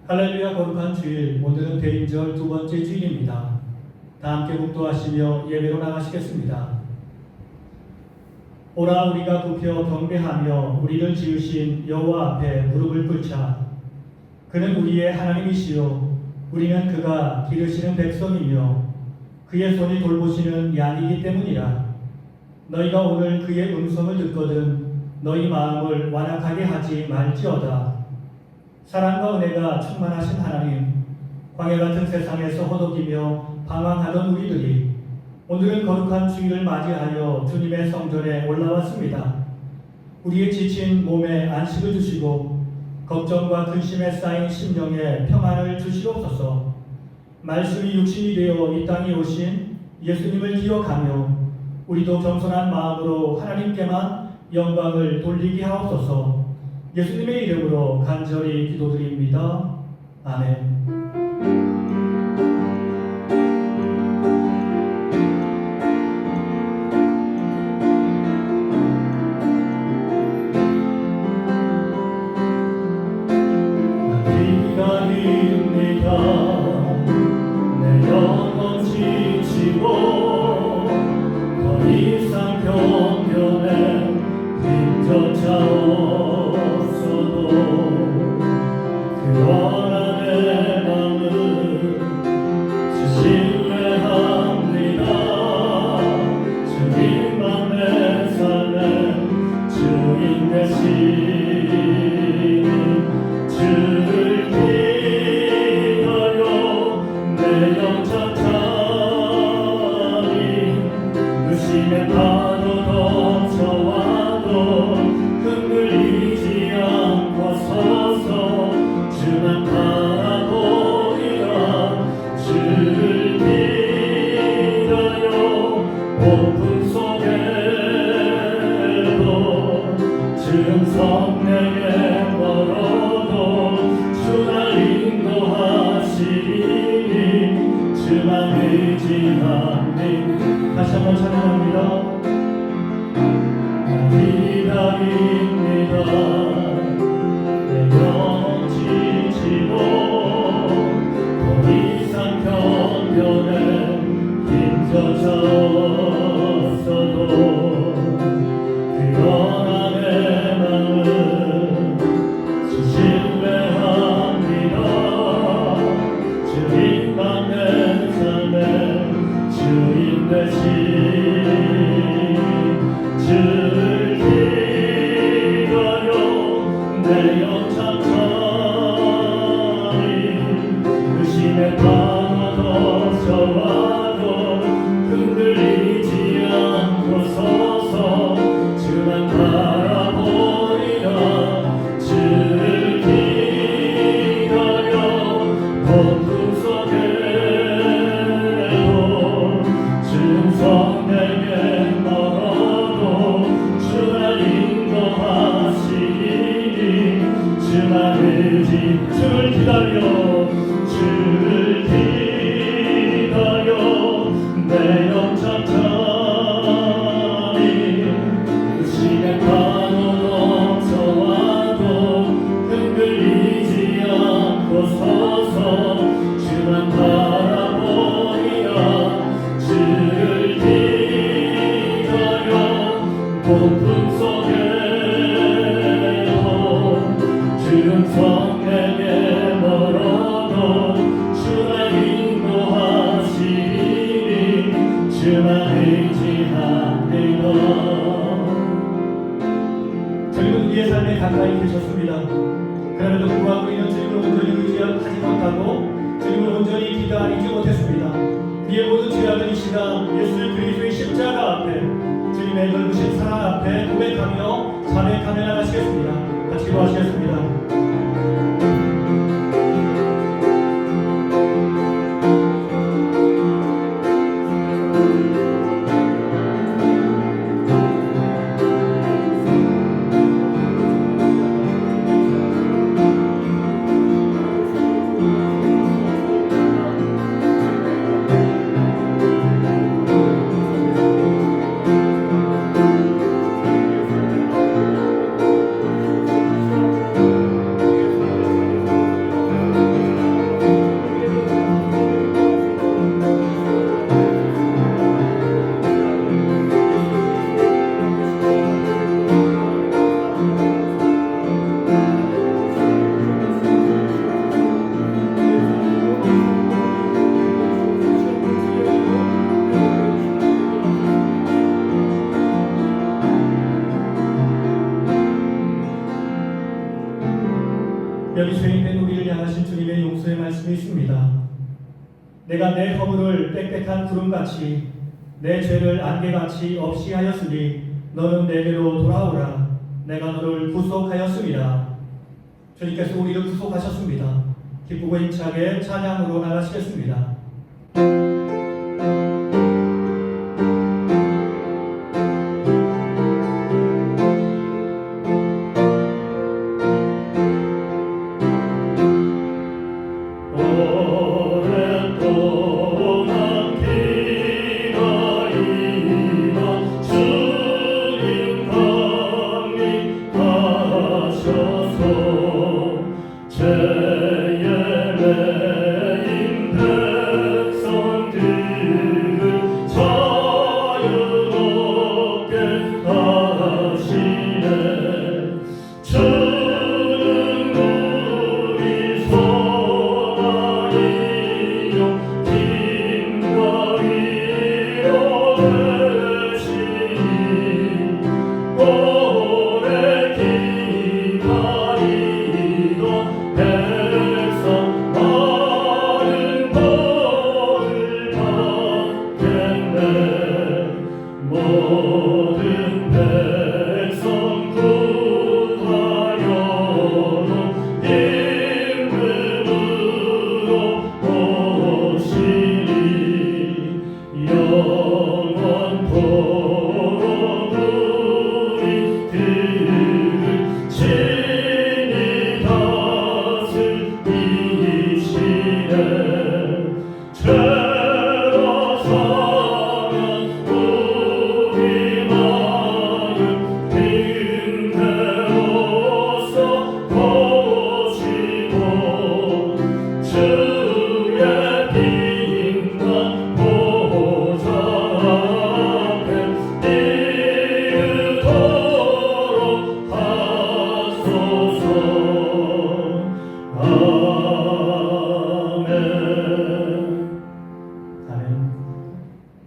할렐루야 거룩한 주일, 오늘은 대인절 두 번째 주일입니다. 다 함께 묵도하시며 예배로 나가시겠습니다. 오라 우리가 굽혀 경배하며 우리를 지으신 여호와 앞에 무릎을 꿇자. 그는 우리의 하나님이시요 우리는 그가 기르시는 백성이며 그의 손이 돌보시는 양이기 때문이라. 너희가 오늘 그의 음성을 듣거든 너희 마음을 완악하게 하지 말지어다. 사랑과 은혜가 충만하신 하나님, 광야 같은 세상에서 허덕이며 방황하던 우리들이 오늘은 거룩한 주일을 맞이하여 주님의 성전에 올라왔습니다. 우리의 지친 몸에 안식을 주시고 걱정과 근심에 쌓인 심령에 평안을 주시옵소서. 말씀이 육신이 되어 이 땅에 오신 예수님을 기억하며 우리도 겸손한 마음으로 하나님께만 영광을 돌리게 하옵소서. 예수님의 이름으로 간절히 기도드립니다. 아멘. 기다립니다. 내 영혼 지치고 더 이상 경변에 힘조차 없어도 그러나 내 마음은 신뢰합니다. 주님만 내 삶의 주인 되시니 주를 기다려 내 영혼 찬이 의심의 파도 덮쳐와도 흔들리지 않고 서서 주만 바라보리라. 주를 기다려 폭풍 속에도 주 음성 내게 멀어도 주나 인도하시니 주만 의지하니. 다시 한번 찬양합니다. 기다립니다. 내 영혼 지치고 더 이상 경변에 힘조차 없어도 그러나 내 마음은 신뢰합니다. 주님만 내 삶의 주인 되시니 주를 기다려 내 영혼 찬이 의심의 파도 덮쳐와도 흔들리지 않고 서서 주만 바라보리라. 주를 기다려 폭풍 속에도 주 음성 내게 멀어도 주가 인도하시니 주만 의지. 주를 기다려 주를 기다려 내 영혼 찬이 의심의 파도 덮쳐와도 흔들리지 않고 서서 주만 바라보리라. 주를 기다려 폭풍 속에도 주 음성 내게 멀어도 주가 인도하시니 주만 의지합니다. 저희는 우리의 삶에 가까이 계셨습니다. 그럼에도 불구하고 우리는 주님을 온전히 의지하지 못하고 주님을 온전히 기다리지 못했습니다. 우리의 모든 죄악을 이 시간 예수 그리스도의 십자가 앞에 주님의 넓으신 사랑 앞에 고백하며 자백하며 나가시겠습니다. 같이 기도하시겠습니다. 우리를 향하신 주님의 용서의 말씀이 있습니다. 내가 내 허물을 빽빽한 구름같이 내 죄를 안개같이 없이 하였으니 너는 내게로 돌아오라. 내가 너를 구속하였습니다. 주님께서 우리를 구속하셨습니다. 기쁘고 힘차게 찬양으로 나가시겠습니다.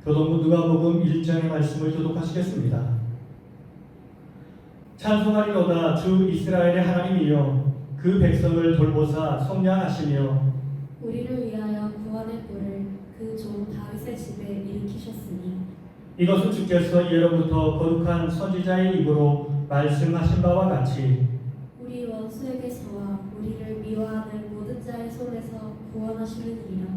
교동부 누가복음 1장의 말씀을 교독하시겠습니다. 찬송하리로다 주 이스라엘의 하나님이여 그 백성을 돌보사 속량하시며 우리를 위하여 구원의 뿔을 그 종 다윗의 집에 일으키셨으니 이것은 주께서 예로부터 거룩한 선지자의 입으로 말씀하신 바와 같이 우리 원수에게서와 우리를 미워하는 모든 자의 손에서 구원하시느니라.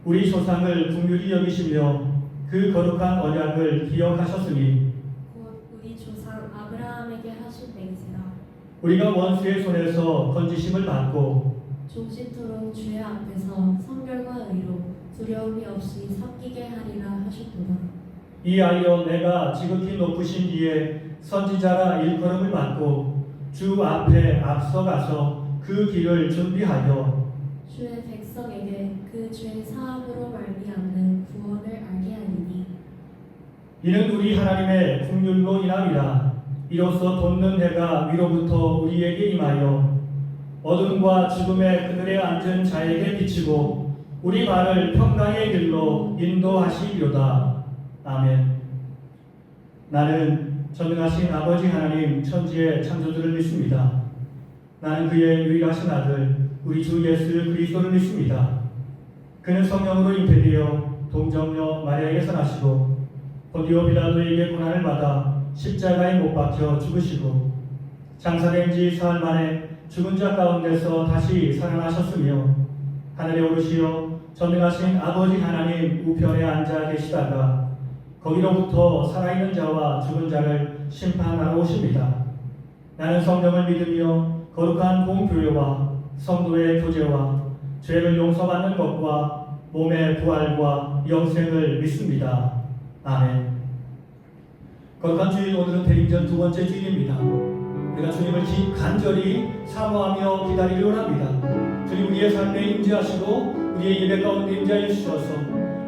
우리 조상을 긍휼히 여기시며 그 거룩한 언약을 기억하셨으니 곧 우리 조상 아브라함에게 하신 맹세라. 우리가 원수의 손에서 건지심을 받고 종신토록 주의 앞에서 성결과 의로 두려움이 없이 섬기게 하리라 하셨도다. 이하여 내가 지극히 높으신 이에 선지자라 일컬음을 받고 주 앞에 앞서가서 그 길을 준비하여 주의 백성에게 그 죄 사함으로 말미암는 구원을 알게 하리니 이는 우리 하나님의 긍휼로 인함이라. 이로써 돋는 해가 위로부터 우리에게 임하여 어둠과 죽음의 그늘에 앉은 자에게 비치고 우리 발을 평강의 길로 인도하시리로다. 아멘. 나는 전능하신 아버지 하나님 천지의 창조주를 믿습니다. 나는 그의 유일하신 아들 우리 주 예수 그리스도를 믿습니다. 그는 성령으로 잉태되어 동정녀 마리아에게서 나시고 본디오 빌라도에게 고난을 받아 십자가에 못 박혀 죽으시고 장사된 지 사흘 만에 죽은 자 가운데서 다시 살아나셨으며 하늘에 오르시어 전능하신 아버지 하나님 우편에 앉아 계시다가 거기로부터 살아있는 자와 죽은 자를 심판하러 오십니다. 나는 성령을 믿으며 거룩한 공교회와 성도의 교제와 죄를 용서받는 것과 몸의 부활과 영생을 믿습니다. 아멘. 거룩한 주일 오늘은 대림전 두 번째 주일입니다. 우리가 주님을 간절히 사모하며 기다리기를 원합니다. 주님 우리의 삶에 임재하시고 우리의 예배 가운데 임재하여 주셔서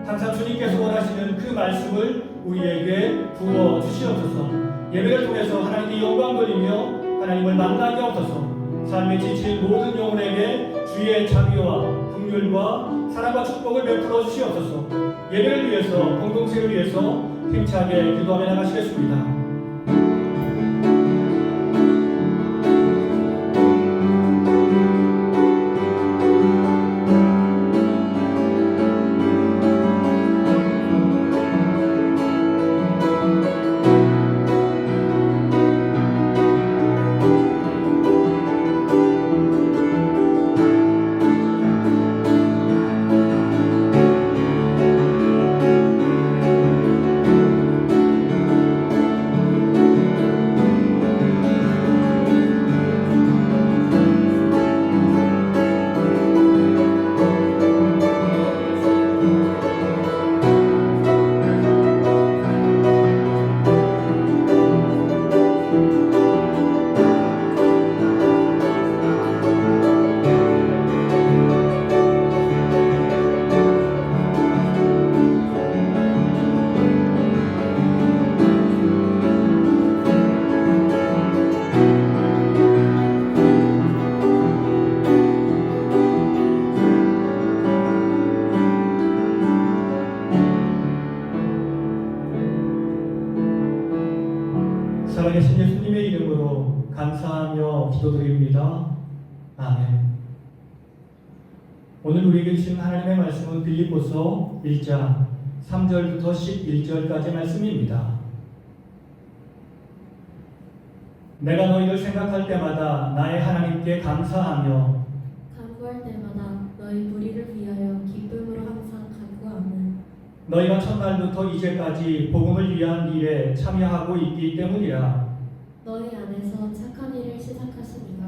항상 주님께서 원하시는 그 말씀을 우리에게 부어 주시옵소서. 예배를 통해서 하나님께 영광 돌리며 하나님을 만나게 하옵소서. 삶에 지친 모든 영혼에게 주의 자비와 긍휼과 사랑과 축복을 베풀어 주시옵소서. 예배를 위해서 공동체를 위해서 힘차게 기도하며 나가시겠습니다. 기도드립니다. 아멘. 오늘 우리에게 주신 하나님의 말씀은 빌립보서 1장 3절부터 11절까지 말씀입니다. 내가 너희를 생각할 때마다 나의 하나님께 감사하며 간구할 때마다 너희 무리를 위하여 기쁨으로 항상 간구하는 너희가 첫날부터 이제까지 복음을 위한 일에 참여하고 있기 때문이라. 너희 안에서 착한 일을 시작하시니가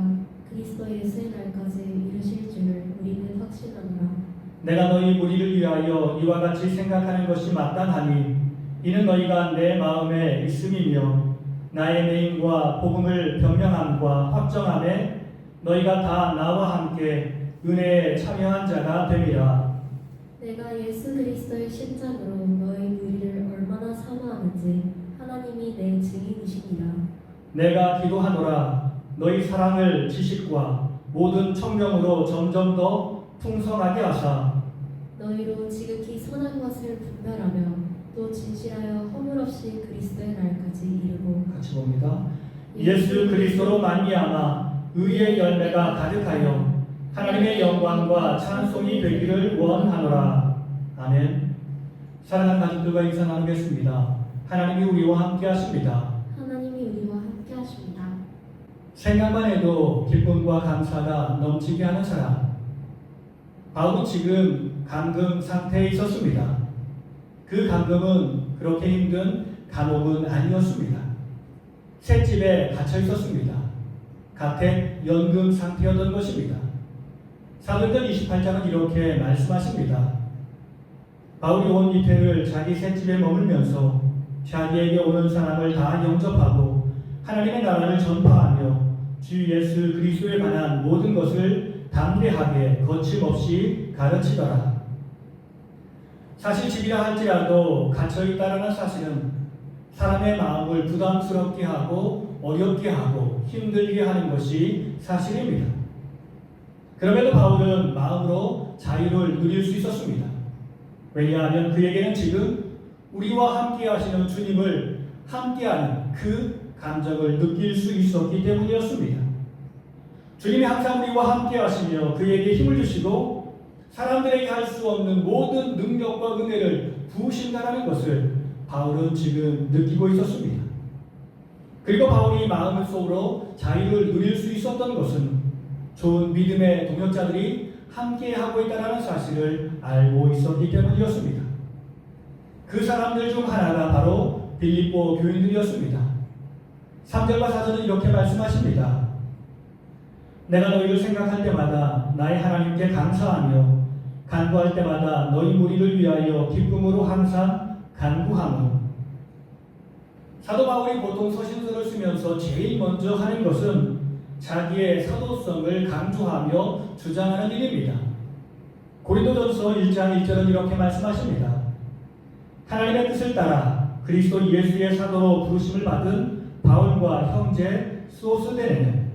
그리스도 예수의 날까지 이루실 줄 우리는 확신하노라. 내가 너희 무리를 위하여 이와 같이 생각하는 것이 마땅하니 이는 너희가 내 마음에 있음이며 나의 매임과 복음을 변명함과 확정함에 너희가 다 나와 함께 은혜에 참여한 자가 됨이라. 내가 예수 그리스도의 심장으로 너희 무리를 얼마나 사모하는지 하나님이 내 증인이시니라. 내가 기도하노라. 너희 사랑을 지식과 모든 청명으로 점점 더 풍성하게 하사 너희로 지극히 선한 것을 분별하며 또 진실하여 허물 없이 그리스도의 날까지 이르고 같이 봅니다. 예수 그리스도로 말미암아 의의 열매가 가득하여 하나님의 영광과 찬송이 되기를 원하노라. 아멘. 사랑하는 가족들과 인사 나누겠습니다. 하나님이 우리와 함께 하십니다. 하나님이 우리와 함께 하십니다. 생각만 해도 기쁨과 감사가 넘치게 하는 사람. 바울은 지금 감금 상태에 있었습니다. 그 감금은 그렇게 힘든 감옥은 아니었습니다. 셋집에 갇혀 있었습니다. 가택 연금 상태였던 것입니다. 사도행전 28장은 이렇게 말씀하십니다. 바울이 온 이태를 자기 셋집에 머물면서 자기에게 오는 사람을 다 영접하고 하나님의 나라를 전파하며 주 예수 그리스도에 관한 모든 것을 담대하게 거침없이 가르치더라. 사실 집이라 할지라도 갇혀있다는 사실은 사람의 마음을 부담스럽게 하고 어렵게 하고 힘들게 하는 것이 사실입니다. 그럼에도 바울은 마음으로 자유를 누릴 수 있었습니다. 왜냐하면 그에게는 지금 우리와 함께 하시는 주님을 함께하는 그 감정을 느낄 수 있었기 때문이었습니다. 주님이 항상 우리와 함께 하시며 그에게 힘을 주시고 사람들에게 할 수 없는 모든 능력과 은혜를 부으신다는 것을 바울은 지금 느끼고 있었습니다. 그리고 바울이 마음속으로 자유를 누릴 수 있었던 것은 좋은 믿음의 동역자들이 함께하고 있다는 사실을 알고 있었기 때문이었습니다. 그 사람들 중 하나가 바로 빌립보 교인들이었습니다. 3절과 4절은 이렇게 말씀하십니다. 내가 너희를 생각할 때마다 나의 하나님께 감사하며 간구할 때마다 너희 무리를 위하여 기쁨으로 항상 간구하노. 사도 바울이 보통 서신서를 쓰면서 제일 먼저 하는 것은 자기의 사도성을 강조하며 주장하는 일입니다. 고린도전서 1장 1절은 이렇게 말씀하십니다. 하나님의 뜻을 따라 그리스도 예수의 사도로 부르심을 받은 바울과 형제 소스데네는.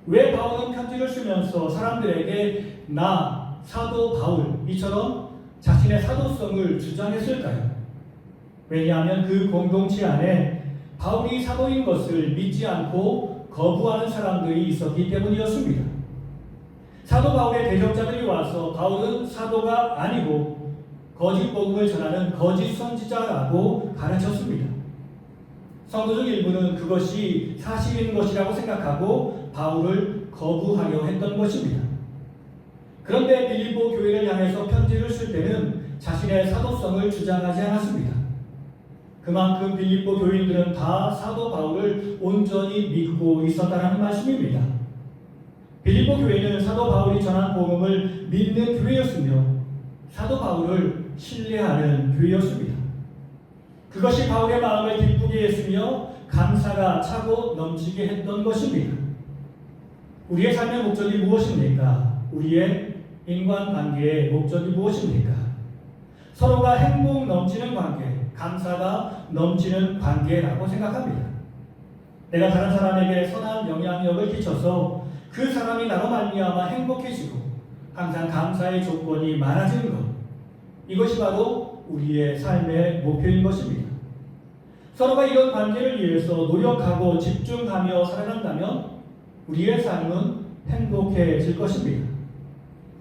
왜 바울은 편지를 쓰면서 사람들에게 나 사도 바울 이처럼 자신의 사도성을 주장했을까요? 왜냐하면 그 공동체 안에 바울이 사도인 것을 믿지 않고 거부하는 사람들이 있었기 때문이었습니다. 사도 바울의 대적자들이 와서 바울은 사도가 아니고 거짓 복음을 전하는 거짓 선지자라고 가르쳤습니다. 성도 중 일부는 그것이 사실인 것이라고 생각하고 바울을 거부하려 했던 것입니다. 그런데 빌립보 교회를 향해서 편지를 쓸 때는 자신의 사도성을 주장하지 않았습니다. 그만큼 빌립보 교인들은 다 사도 바울을 온전히 믿고 있었다는 말씀입니다. 빌립보 교회는 사도 바울이 전한 복음을 믿는 교회였으며 사도 바울을 신뢰하는 교회였습니다. 그것이 바울의 마음을 기쁘게 했으며 감사가 차고 넘치게 했던 것입니다. 우리의 삶의 목적이 무엇입니까? 우리의 인간관계의 목적이 무엇입니까? 서로가 행복 넘치는 관계, 감사가 넘치는 관계라고 생각합니다. 내가 다른 사람에게 선한 영향력을 끼쳐서 그 사람이 나로 말미암아 행복해지고 항상 감사의 조건이 많아지는 것, 이것이 바로 우리의 삶의 목표인 것입니다. 서로가 이런 관계를 위해서 노력하고 집중하며 살아간다면 우리의 삶은 행복해질 것입니다.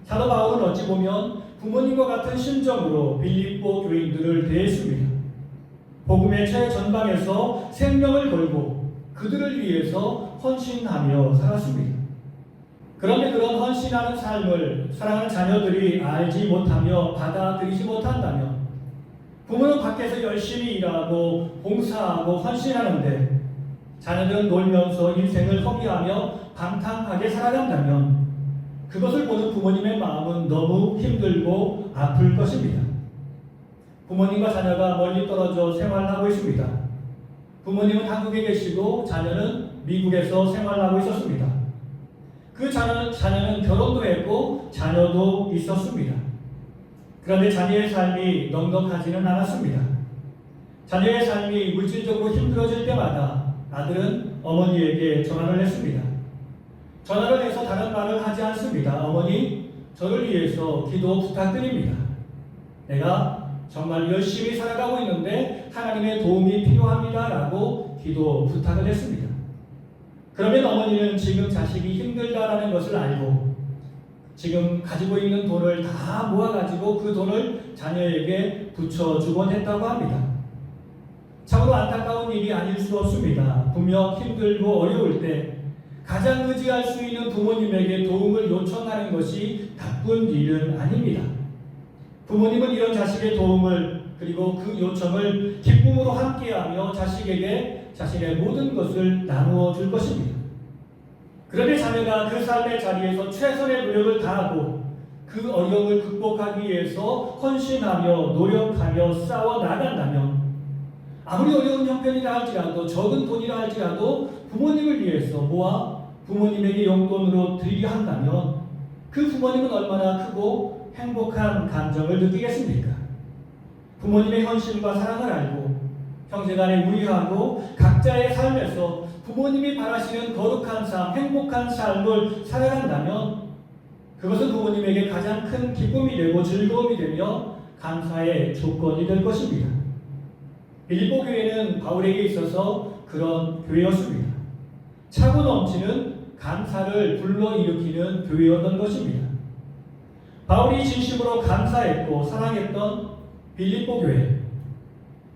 사도 바울은 어찌 보면 부모님과 같은 심정으로 빌립보 교인들을 대했습니다. 복음의 최전방에서 생명을 걸고 그들을 위해서 헌신하며 살았습니다. 그런데 그런 헌신하는 삶을 사랑하는 자녀들이 알지 못하며 받아들이지 못한다면 부모는 밖에서 열심히 일하고 봉사하고 헌신하는데 자녀들은 놀면서 인생을 허비하며 방탕하게 살아간다면 그것을 보는 부모님의 마음은 너무 힘들고 아플 것입니다. 부모님과 자녀가 멀리 떨어져 생활하고 있습니다. 부모님은 한국에 계시고 자녀는 미국에서 생활하고 있었습니다. 그 자녀는 결혼도 했고 자녀도 있었습니다. 그런데 자녀의 삶이 넉넉하지는 않았습니다. 자녀의 삶이 물질적으로 힘들어질 때마다 아들은 어머니에게 전화를 했습니다. 전화를 해서 다른 말을 하지 않습니다. 어머니, 저를 위해서 기도 부탁드립니다. 내가 정말 열심히 살아가고 있는데 하나님의 도움이 필요합니다. 라고 기도 부탁을 했습니다. 그러면 어머니는 지금 자식이 힘들다라는 것을 알고 지금 가지고 있는 돈을 다 모아가지고 그 돈을 자녀에게 붙여주곤 했다고 합니다. 참으로 안타까운 일이 아닐 수 없습니다. 분명 힘들고 어려울 때 가장 의지할 수 있는 부모님에게 도움을 요청하는 것이 나쁜 일은 아닙니다. 부모님은 이런 자식의 도움을 그리고 그 요청을 기쁨으로 함께하며 자식에게 자신의 모든 것을 나누어 줄 것입니다. 그런데 자녀가 그 삶의 자리에서 최선의 노력을 다하고 그 어려움을 극복하기 위해서 헌신하며 노력하며 싸워 나간다면 아무리 어려운 형편이라 할지라도 적은 돈이라 할지라도 부모님을 위해서 모아 부모님에게 용돈으로 드리려 한다면 그 부모님은 얼마나 크고 행복한 감정을 느끼겠습니까? 부모님의 헌신과 사랑을 알고 형제간에 우애하고 각자의 삶에서 부모님이 바라시는 거룩한 삶, 행복한 삶을 살아간다면 그것은 부모님에게 가장 큰 기쁨이 되고 즐거움이 되며 감사의 조건이 될 것입니다. 빌립보 교회는 바울에게 있어서 그런 교회였습니다. 차고 넘치는 감사를 불러일으키는 교회였던 것입니다. 바울이 진심으로 감사했고 사랑했던 빌립보 교회,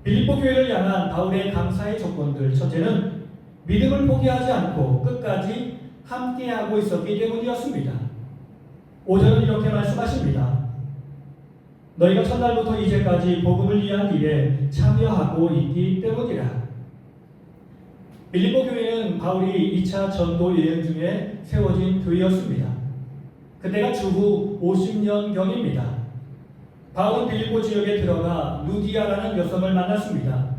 빌립보 교회를 향한 바울의 감사의 조건들, 첫째는 믿음을 포기하지 않고 끝까지 함께하고 있었기 때문이었습니다. 5절은 이렇게 말씀하십니다. 너희가 첫날부터 이제까지 복음을 위한 일에 참여하고 있기 때문이라. 빌립보 교회는 바울이 2차 전도 여행 중에 세워진 교회였습니다. 그때가 주후 50년경입니다. 바울은 빌립보 지역에 들어가 루디아라는 여성을 만났습니다.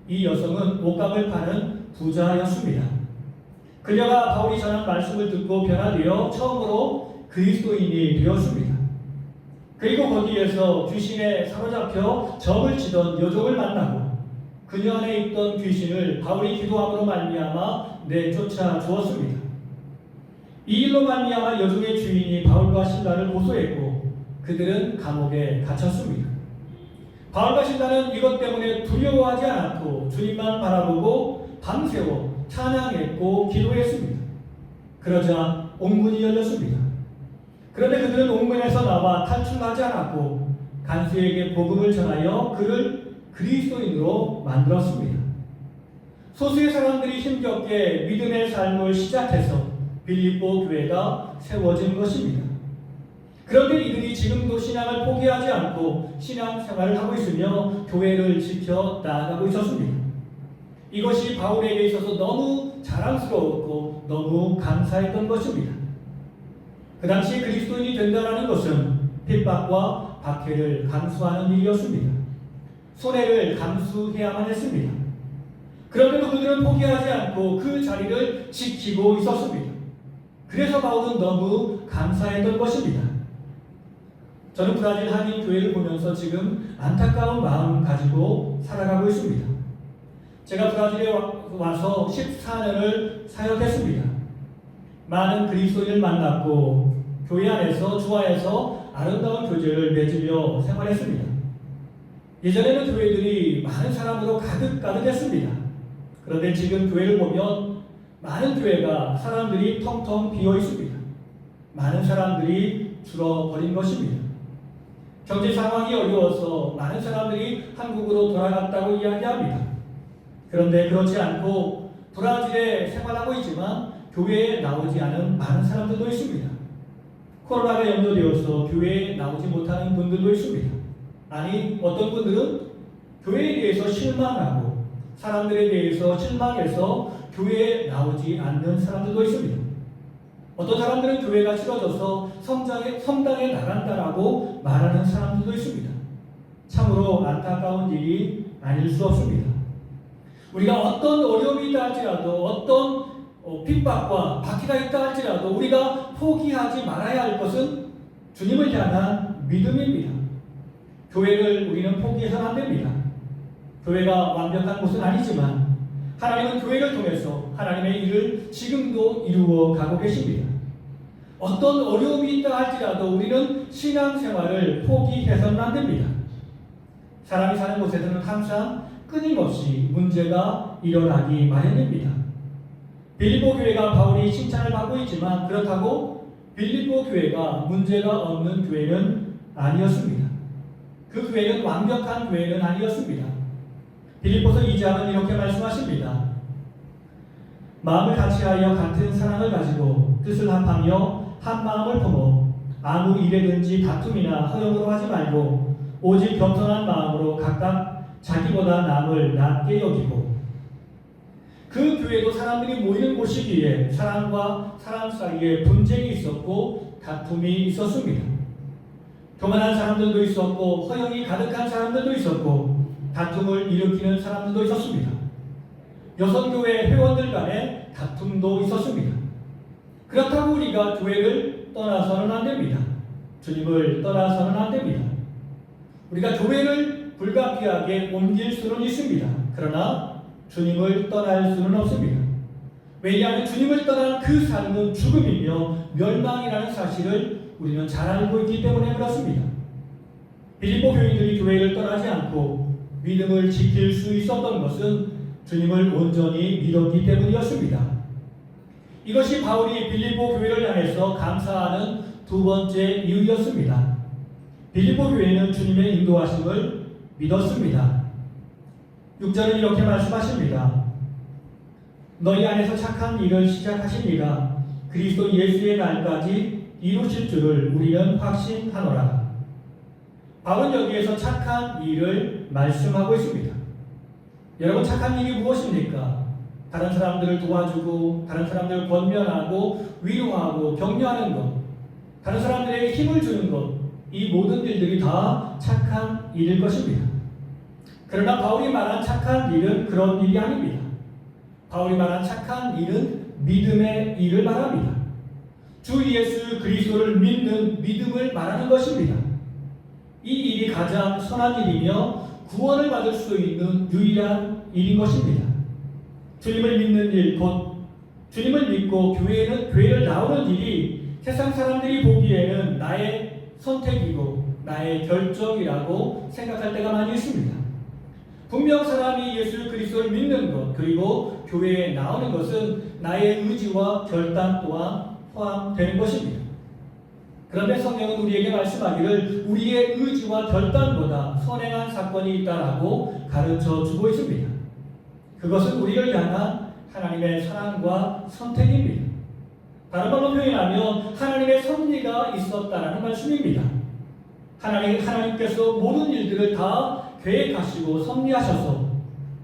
이 여성은 옷감을 파는 부자였습니다. 그녀가 바울이 전한 말씀을 듣고 변화되어 처음으로 그리스도인이 되었습니다. 그리고 거기에서 귀신에 사로잡혀 점을 치던 여종을 만나고 그녀 안에 있던 귀신을 바울이 기도함으로 말미암아 내쫓아 주었습니다. 이 일로 말미암아 여종의 주인이 바울과 신라를 고소했고 그들은 감옥에 갇혔습니다. 바울과 신라는 이것 때문에 두려워하지 않았고 주님만 바라보고 밤새워 찬양했고 기도했습니다. 그러자 옥문이 열렸습니다. 그런데 그들은 옥문에서 나와 탈출하지 않았고 간수에게 복음을 전하여 그를 그리스도인으로 만들었습니다. 소수의 사람들이 힘겹게 믿음의 삶을 시작해서 빌립보 교회가 세워진 것입니다. 그런데 이들이 지금도 신앙을 포기하지 않고 신앙생활을 하고 있으며 교회를 지켜 나아가고 있었습니다. 이것이 바울에게 있어서 너무 자랑스러웠고 너무 감사했던 것입니다. 그 당시 그리스도인이 된다는 것은 핍박과 박해를 감수하는 일이었습니다. 손해를 감수해야만 했습니다. 그런데도 그들은 포기하지 않고 그 자리를 지키고 있었습니다. 그래서 바울은 너무 감사했던 것입니다. 저는 브라질 한인 교회를 보면서 지금 안타까운 마음 가지고 살아가고 있습니다. 제가 브라질에 와서 14년을 사역했습니다. 많은 그리스도인을 만났고 교회 안에서 주안에서 아름다운 교제를 맺으며 생활했습니다. 예전에는 교회들이 많은 사람으로 가득했습니다. 그런데 지금 교회를 보면 많은 교회가 사람들이 텅텅 비어 있습니다. 많은 사람들이 줄어버린 것입니다. 경제 상황이 어려워서 많은 사람들이 한국으로 돌아갔다고 이야기합니다. 그런데 그렇지 않고 브라질에 생활하고 있지만 교회에 나오지 않은 많은 사람들도 있습니다. 코로나가 염려되어서 교회에 나오지 못하는 분들도 있습니다. 아니, 어떤 분들은 교회에 대해서 실망하고 사람들에 대해서 실망해서 교회에 나오지 않는 사람들도 있습니다. 어떤 사람들은 교회가 싫어져서 성당에 나간다라고 말하는 사람들도 있습니다. 참으로 안타까운 일이 아닐 수 없습니다. 우리가 어떤 어려움이 있다 할지라도 어떤 핍박과 박해가 있다 할지라도 우리가 포기하지 말아야 할 것은 주님을 향한 믿음입니다. 교회를 우리는 포기해서는 안 됩니다. 교회가 완벽한 곳은 아니지만 하나님은 교회를 통해서 하나님의 일을 지금도 이루어 가고 계십니다. 어떤 어려움이 있다 할지라도 우리는 신앙생활을 포기해서는 안 됩니다. 사람이 사는 곳에서는 항상 끊임없이 문제가 일어나기 마련입니다. 빌립보 교회가 바울이 칭찬을 받고 있지만 그렇다고 빌립보 교회가 문제가 없는 교회는 아니었습니다. 그 교회는 완벽한 교회는 아니었습니다. 빌립보서 2장은 이렇게 말씀하십니다. 마음을 같이하여 같은 사랑을 가지고 뜻을 합하며 한 마음을 품어 아무 일에든지 다툼이나 허용으로 하지 말고 오직 겸손한 마음으로 각각 자기보다 남을 낮게 여기고. 그 교회도 사람들이 모이는 곳이기에 사람과 사람 사이에 분쟁이 있었고 다툼이 있었습니다. 교만한 사람들도 있었고 허영이 가득한 사람들도 있었고 다툼을 일으키는 사람들도 있었습니다. 여성교회 회원들 간에 다툼도 있었습니다. 그렇다고 우리가 교회를 떠나서는 안 됩니다. 주님을 떠나서는 안 됩니다. 우리가 교회를 불가피하게 옮길 수는 있습니다. 그러나 주님을 떠날 수는 없습니다. 왜냐하면 주님을 떠난 그 삶은 죽음이며 멸망이라는 사실을 우리는 잘 알고 있기 때문에 그렇습니다. 빌립보 교인들이 교회를 떠나지 않고 믿음을 지킬 수 있었던 것은 주님을 온전히 믿었기 때문이었습니다. 이것이 바울이 빌립보 교회를 향해서 감사하는 두 번째 이유였습니다. 빌립보 교회는 주님의 인도하심을 믿었습니다. 6절은 이렇게 말씀하십니다. 너희 안에서 착한 일을 시작하신 이가 그리스도 예수의 날까지 이루실 줄을 우리는 확신하노라. 바울은 여기에서 착한 일을 말씀하고 있습니다. 여러분, 착한 일이 무엇입니까? 다른 사람들을 도와주고 다른 사람들을 권면하고 위로하고 격려하는 것, 다른 사람들에게 힘을 주는 것, 이 모든 일들이 다 착한 일일 것입니다. 그러나 바울이 말한 착한 일은 그런 일이 아닙니다. 바울이 말한 착한 일은 믿음의 일을 말합니다. 주 예수 그리스도를 믿는 믿음을 말하는 것입니다. 이 일이 가장 선한 일이며 구원을 받을 수 있는 유일한 일인 것입니다. 주님을 믿는 일, 곧 주님을 믿고 교회를 나오는 일이 세상 사람들이 보기에는 나의 선택이고 나의 결정이라고 생각할 때가 많이 있습니다. 분명 사람이 예수 그리스도를 믿는 것, 그리고 교회에 나오는 것은 나의 의지와 결단 또한 포함되는 것입니다. 그런데 성경은 우리에게 말씀하기를 우리의 의지와 결단보다 선행한 사건이 있다라고 가르쳐 주고 있습니다. 그것은 우리를 향한 하나님의 사랑과 선택입니다. 다른 말로 표현하면 하나님의 섭리가 있었다라는 말씀입니다. 하나님께서 모든 일들을 다 계획하시고 섭리하셔서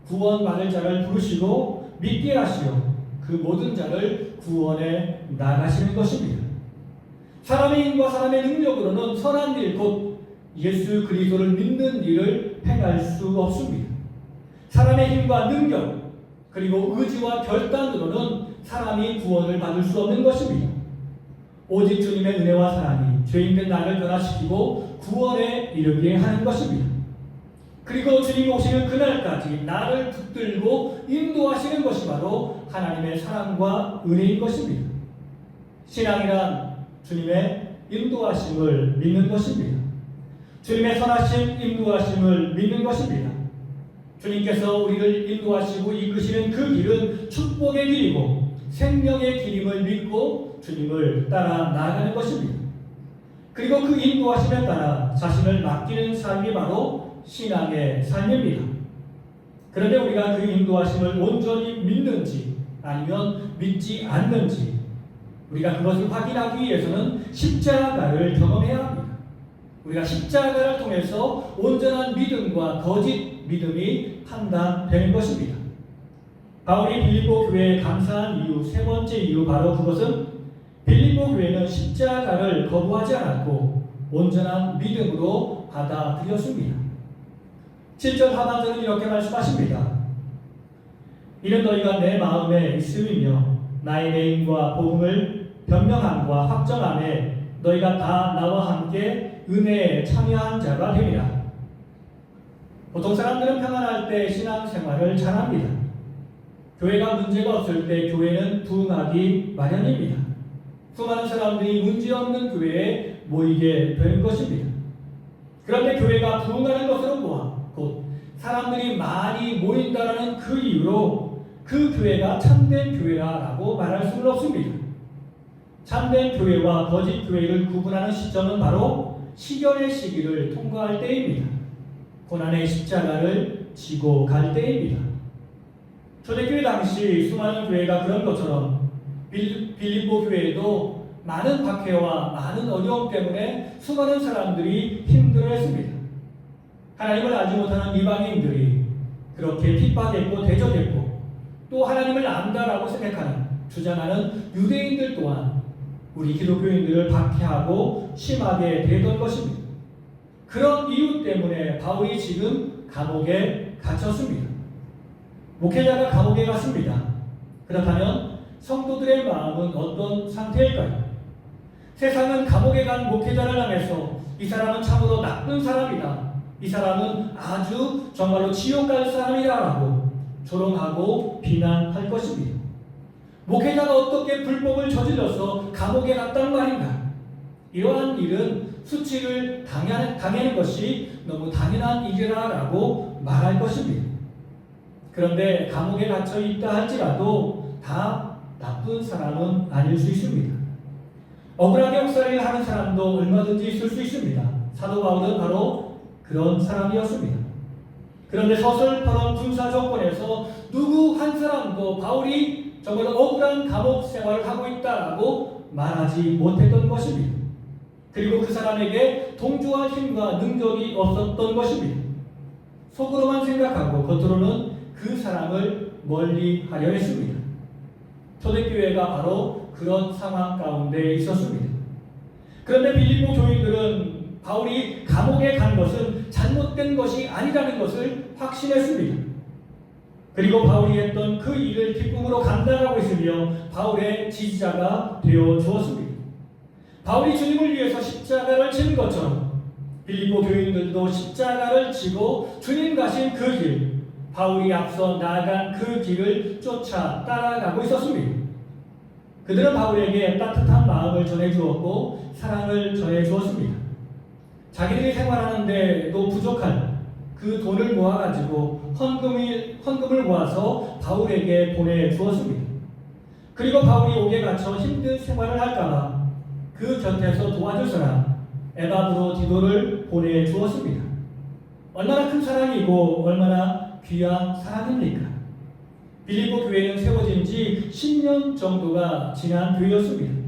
구원받을 자를 부르시고 믿게 하시어 그 모든 자를 구원해 나가시는 것입니다. 사람의 힘과 사람의 능력으로는 선한 일, 곧 예수 그리스도를 믿는 일을 행할 수 없습니다. 사람의 힘과 능력, 그리고 의지와 결단으로는 사람이 구원을 받을 수 없는 것입니다. 오직 주님의 은혜와 사랑이 죄인된 나를 변화시키고 구원에 이르게 하는 것입니다. 그리고 주님이 오시는 그날까지 나를 붙들고 인도하시는 것이 바로 하나님의 사랑과 은혜인 것입니다. 신앙이란 주님의 인도하심을 믿는 것입니다. 주님의 선하신 인도하심을 믿는 것입니다. 주님께서 우리를 인도하시고 이끄시는 그 길은 축복의 길이고 생명의 길임을 믿고 주님을 따라 나아가는 것입니다. 그리고 그 인도하심에 따라 자신을 맡기는 삶이 바로 신앙의 삶입니다. 그런데 우리가 그 인도하심을 온전히 믿는지 아니면 믿지 않는지 우리가 그것을 확인하기 위해서는 십자가를 경험해야 합니다. 우리가 십자가를 통해서 온전한 믿음과 거짓 믿음이 판단되는 것입니다. 바울이 빌립보 교회에 감사한 이유, 세 번째 이유 바로 그것은 빌립보 교회는 십자가를 거부하지 않았고 온전한 믿음으로 받아들였습니다. 7절 하반절은 이렇게 말씀하십니다. 이는 너희가 내 마음에 있음이며 나의 내임과 복음을 변명함과 확정함에 너희가 다 나와 함께 은혜에 참여한 자가 되리라. 보통 사람들은 평안할 때 신앙생활을 잘합니다. 교회가 문제가 없을 때 교회는 부흥하기 마련입니다. 수많은 사람들이 문제없는 교회에 모이게 되는 것입니다. 그런데 교회가 부흥하는 것으로 보아 곧 사람들이 많이 모인다라는 그 이유로 그 교회가 참된 교회라고 말할 수는 없습니다. 참된 교회와 거짓 교회를 구분하는 시점은 바로 시련의 시기를 통과할 때입니다. 고난의 십자가를 지고 갈 때입니다. 초대교회 당시 수많은 교회가 그런 것처럼 빌립보 교회에도 많은 박해와 많은 어려움 때문에 수많은 사람들이 힘들어했습니다. 하나님을 알지 못하는 이방인들이 그렇게 핍박했고 대적했고 또 하나님을 안다라고 생각하는 주장하는 유대인들 또한 우리 기독교인들을 박해하고 심하게 대던 것입니다. 그런 이유 때문에 바울이 지금 감옥에 갇혔습니다. 목회자가 감옥에 갔습니다. 그렇다면 성도들의 마음은 어떤 상태일까요? 세상은 감옥에 간 목회자를 향해서 이 사람은 참으로 나쁜 사람이다. 이 사람은 아주 정말로 지옥 갈 사람이다 라고 조롱하고 비난할 것입니다. 목회자가 어떻게 불법을 저질러서 감옥에 갔단 말인가? 이러한 일은 수치를 당하는 것이 너무 당연한 일이라고 말할 것입니다. 그런데 감옥에 갇혀 있다 할지라도 다 나쁜 사람은 아닐 수 있습니다. 억울하게 역사를 하는 사람도 얼마든지 있을 수 있습니다. 사도 바울은 바로 그런 사람이었습니다. 그런데 서슬퍼런 군사 정권에서 누구 한 사람도 바울이 정말 억울한 감옥 생활을 하고 있다라고 말하지 못했던 것입니다. 그리고 그 사람에게 동조할 힘과 능력이 없었던 것입니다. 속으로만 생각하고 겉으로는 그 사람을 멀리 하려 했습니다. 초대교회가 바로 그런 상황 가운데 있었습니다. 그런데 빌립보 교인들은 바울이 감옥에 간 것은 잘못된 것이 아니라는 것을 확신했습니다. 그리고 바울이 했던 그 일을 기쁨으로 감당하고 있으며 바울의 지지자가 되어 주었습니다. 바울이 주님을 위해서 십자가를 지는 것처럼 빌립보 교인들도 십자가를 지고 주님 가신 그 길, 바울이 앞서 나아간 그 길을 쫓아 따라가고 있었습니다. 그들은 바울에게 따뜻한 마음을 전해주었고 사랑을 전해주었습니다. 자기들이 생활하는데도 부족한 그 돈을 모아가지고 헌금을 모아서 바울에게 보내주었습니다. 그리고 바울이 옥에 갇혀 힘든 생활을 할까봐 그 곁에서 도와줄 사람 에바브로디도를 보내주었습니다. 얼마나 큰 사랑이고 얼마나 귀한 사랑입니까? 빌립보 교회는 세워진 지 10년 정도가 지난 교회였습니다.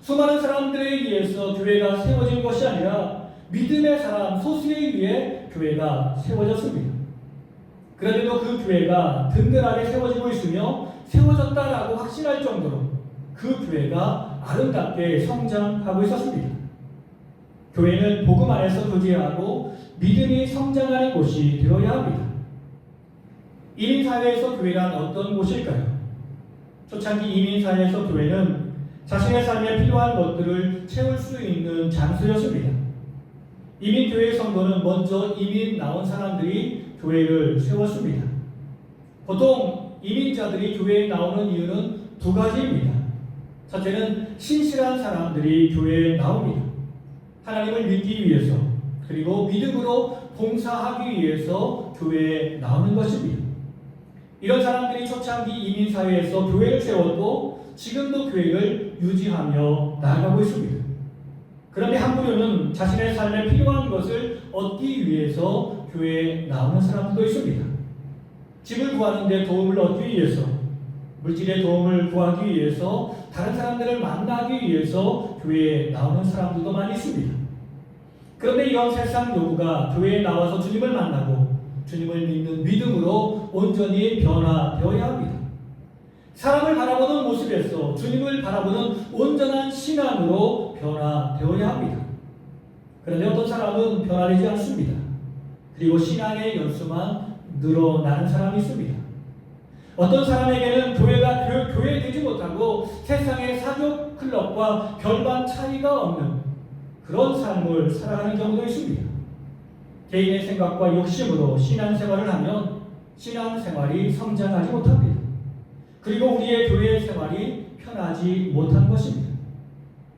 수많은 사람들에 의해서 교회가 세워진 것이 아니라 믿음의 사람 소수에 의해 교회가 세워졌습니다. 그런데도 그 교회가 든든하게 세워지고 있으며 세워졌다라고 확신할 정도로 그 교회가 아름답게 성장하고 있었습니다. 교회는 복음 안에서 교제하고 믿음이 성장하는 곳이 되어야 합니다. 이민사회에서 교회란 어떤 곳일까요? 초창기 이민사회에서 교회는 자신의 삶에 필요한 것들을 채울 수 있는 장소였습니다. 이민교회 성도는 먼저 이민 나온 사람들이 교회를 세웠습니다. 보통 이민자들이 교회에 나오는 이유는 두 가지입니다. 첫째는 신실한 사람들이 교회에 나옵니다. 하나님을 믿기 위해서 그리고 믿음으로 봉사하기 위해서 교회에 나오는 것입니다. 이런 사람들이 초창기 이민사회에서 교회를 세웠고 지금도 교회를 유지하며 나아가고 있습니다. 그런데 한 부류는 자신의 삶에 필요한 것을 얻기 위해서 교회에 나오는 사람들도 있습니다. 집을 구하는 데 도움을 얻기 위해서, 물질의 도움을 구하기 위해서, 다른 사람들을 만나기 위해서 교회에 나오는 사람들도 많이 있습니다. 그런데 이런 세상 요구가 교회에 나와서 주님을 만나고 주님을 믿는 믿음으로 온전히 변화되어야 합니다. 사람을 바라보는 모습에서 주님을 바라보는 온전한 신앙으로 변화되어야 합니다. 그런데 어떤 사람은 변화되지 않습니다. 그리고 신앙의 연수만 늘어나는 사람이 있습니다. 어떤 사람에게는 교회가 교회되지 못하고 세상의 사교 클럽과 별반 차이가 없는 그런 삶을 살아가는 경우도 있습니다. 개인의 생각과 욕심으로 신앙생활을 하면 신앙생활이 성장하지 못합니다. 그리고 우리의 교회 생활이 편하지 못한 것입니다.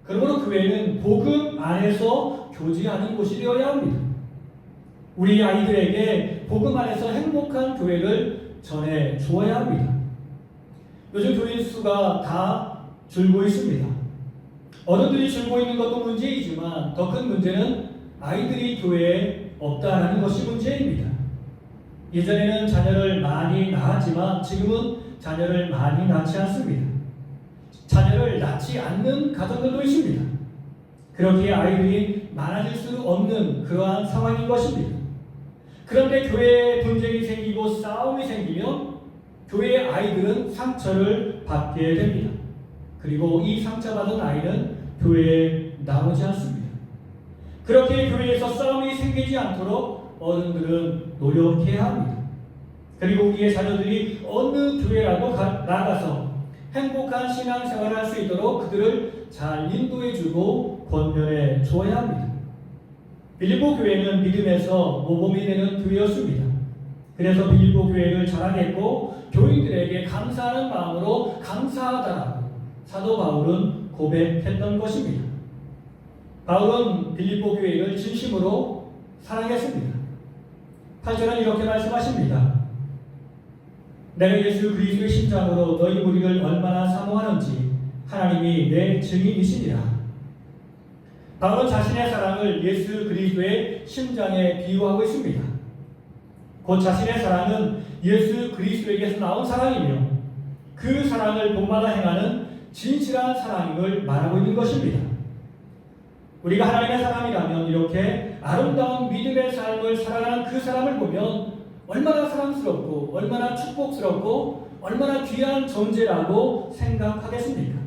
그러므로 교회는 복음 안에서 교제하는 곳이 되어야 합니다. 우리 아이들에게 복음 안에서 행복한 교회를 전해 주어야 합니다. 요즘 교인 수가 다 줄고 있습니다. 어른들이 줄고 있는 것도 문제이지만 더 큰 문제는 아이들이 교회에 없다라는 것이 문제입니다. 예전에는 자녀를 많이 낳았지만 지금은 자녀를 많이 낳지 않습니다. 자녀를 낳지 않는 가정들도 있습니다. 그렇게 아이들이 많아질 수 없는 그러한 상황인 것입니다. 그런데 교회에 분쟁이 생기고 싸움이 생기면 교회의 아이들은 상처를 받게 됩니다. 그리고 이 상처받은 아이는 교회에 나오지 않습니다. 그렇게 교회에서 싸움이 생기지 않도록 어른들은 노력해야 합니다. 그리고 우리의 자녀들이 어느 교회라도 나가서 행복한 신앙생활을 할 수 있도록 그들을 잘 인도해주고 권면해 주어야 합니다. 빌립보 교회는 믿음에서 모범이 되는 교회였습니다. 그래서 빌립보 교회를 자랑했고 교인들에게 감사하는 마음으로 감사하다라고 사도 바울은 고백했던 것입니다. 바울은 빌립보 교회를 진심으로 사랑했습니다. 8절은 이렇게 말씀하십니다. 내가 예수 그리스도의 심장으로 너희 무리를 얼마나 사모하는지 하나님이 내 증인이시니라. 바울은 자신의 사랑을 예수 그리스도의 심장에 비유하고 있습니다. 곧 자신의 사랑은 예수 그리스도에게서 나온 사랑이며 그 사랑을 본받아 행하는 진실한 사랑임을 말하고 있는 것입니다. 우리가 하나님의 사람이라면 이렇게 아름다운 믿음의 삶을 살아가는 그 사람을 보면 얼마나 사랑스럽고 얼마나 축복스럽고 얼마나 귀한 존재라고 생각하겠습니까?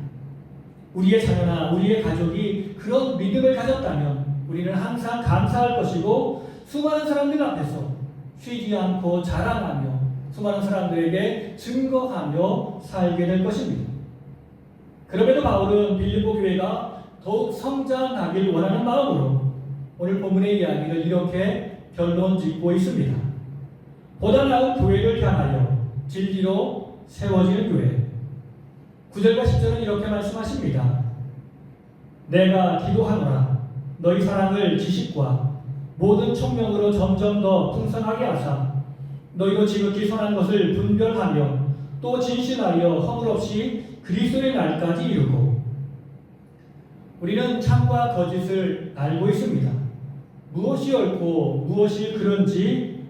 우리의 자녀나 우리의 가족이 그런 믿음을 가졌다면 우리는 항상 감사할 것이고 수많은 사람들 앞에서 쉬지 않고 자랑하며 수많은 사람들에게 증거하며 살게 될 것입니다. 그럼에도 바울은 빌립보 교회가 더욱 성장하길 원하는 마음으로 오늘 본문의 이야기를 이렇게 결론 짓고 있습니다. 보다 나은 교회를 향하여 진리로 세워지는 교회. 9절과 10절은 이렇게 말씀하십니다. 내가 기도하노라 너희 사랑을 지식과 모든 총명으로 점점 더 풍성하게 하사 너희로 지극히 선한 것을 분별하며 또 진실하여 허물 없이 그리스도의 날까지 이루고. 우리는 참과 거짓을 알고 있습니다. 무엇이 옳고 무엇이 그런지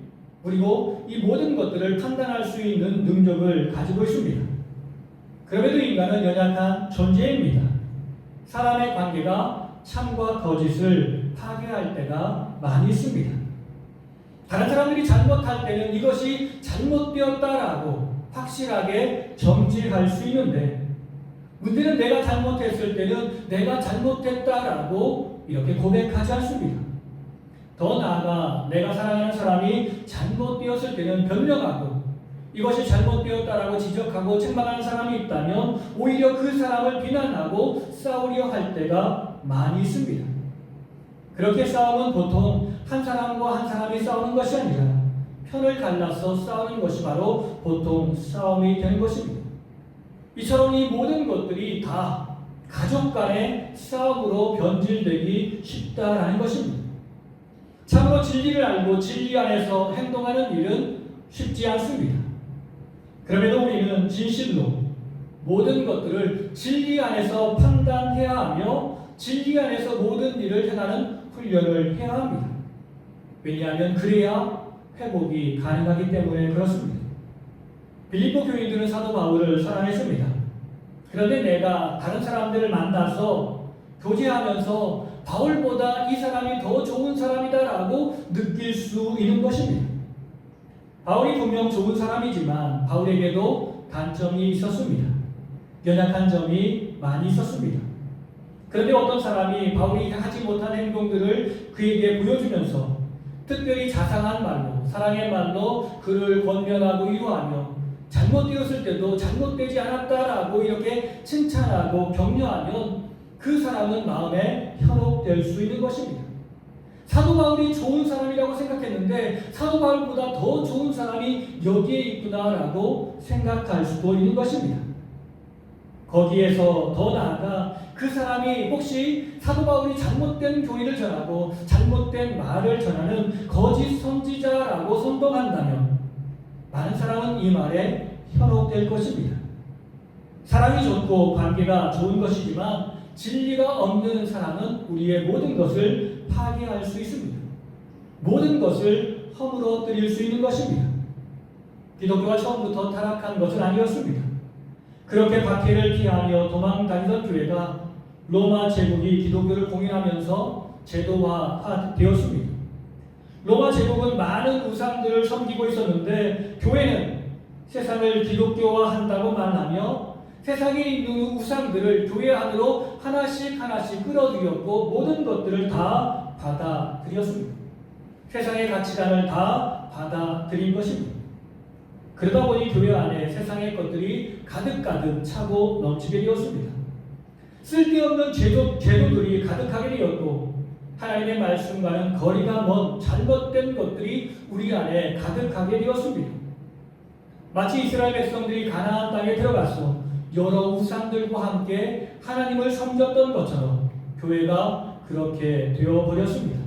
그리고 이 모든 것들을 판단할 수 있는 능력을 가지고 있습니다. 그럼에도 인간은 연약한 존재입니다. 사람의 관계가 참과 거짓을 파괴할 때가 많이 있습니다. 다른 사람들이 잘못할 때는 이것이 잘못되었다라고 확실하게 정지할 수 있는데 문제는 내가 잘못했을 때는 내가 잘못했다라고 이렇게 고백하지 않습니다. 더 나아가 내가 사랑하는 사람이 잘못되었을 때는 변명하고 이것이 잘못되었다라고 지적하고 책망하는 사람이 있다면 오히려 그 사람을 비난하고 싸우려 할 때가 많이 있습니다. 그렇게 싸움은 보통 한 사람과 한 사람이 싸우는 것이 아니라 편을 갈라서 싸우는 것이 바로 보통 싸움이 되는 것입니다. 이처럼 이 모든 것들이 다 가족 간의 싸움으로 변질되기 쉽다라는 것입니다. 참으로 진리를 알고 진리 안에서 행동하는 일은 쉽지 않습니다. 그럼에도 우리는 진실로 모든 것들을 진리 안에서 판단해야 하며 진리 안에서 모든 일을 행하는 훈련을 해야 합니다. 왜냐하면 그래야 회복이 가능하기 때문에 그렇습니다. 빌립보 교인들은 사도 바울을 사랑했습니다. 그런데 내가 다른 사람들을 만나서 교제하면서 바울보다 이 사람이 더 좋은 사람이다라고 느낄 수 있는 것입니다. 바울이 분명 좋은 사람이지만 바울에게도 단점이 있었습니다. 연약한 점이 많이 있었습니다. 그런데 어떤 사람이 바울이 하지 못한 행동들을 그에게 보여주면서 특별히 자상한 말로, 사랑의 말로 그를 권면하고 위로하며 잘못되었을 때도 잘못되지 않았다라고 이렇게 칭찬하고 격려하면 그 사람은 마음에 현혹될 수 있는 것입니다. 사도 바울이 좋은 사람이라고 생각했는데 사도 바울보다 더 좋은 사람이 여기에 있구나라고 생각할 수도 있는 것입니다. 거기에서 더 나아가 그 사람이 혹시 사도 바울이 잘못된 교리를 전하고 잘못된 말을 전하는 거짓 선지자라고 선동한다면 많은 사람은 이 말에 현혹될 것입니다. 사랑이 좋고 관계가 좋은 것이지만 진리가 없는 사람은 우리의 모든 것을 파괴할 수 있습니다. 모든 것을 허물어뜨릴 수 있는 것입니다. 기독교가 처음부터 타락한 것은 아니었습니다. 그렇게 박해를 피하며 도망다니던 교회가 로마 제국이 기독교를 공인하면서 제도화되었습니다. 로마 제국은 많은 우상들을 섬기고 있었는데 교회는 세상을 기독교화한다고 말하며 세상에 있는 우상들을 교회 안으로 하나씩 끌어들였고 모든 것들을 다 받아들였습니다. 세상의 가치관을 다 받아들인 것입니다. 그러다 보니 교회 안에 세상의 것들이 가득 차고 넘치게 되었습니다. 쓸데없는 제도들이 가득하게 되었고 하나님의 말씀과는 거리가 먼 잘못된 것들이 우리 안에 가득하게 되었습니다. 마치 이스라엘 백성들이 가나안 땅에 들어가서 여러 우상들과 함께 하나님을 섬겼던 것처럼 교회가 그렇게 되어버렸습니다.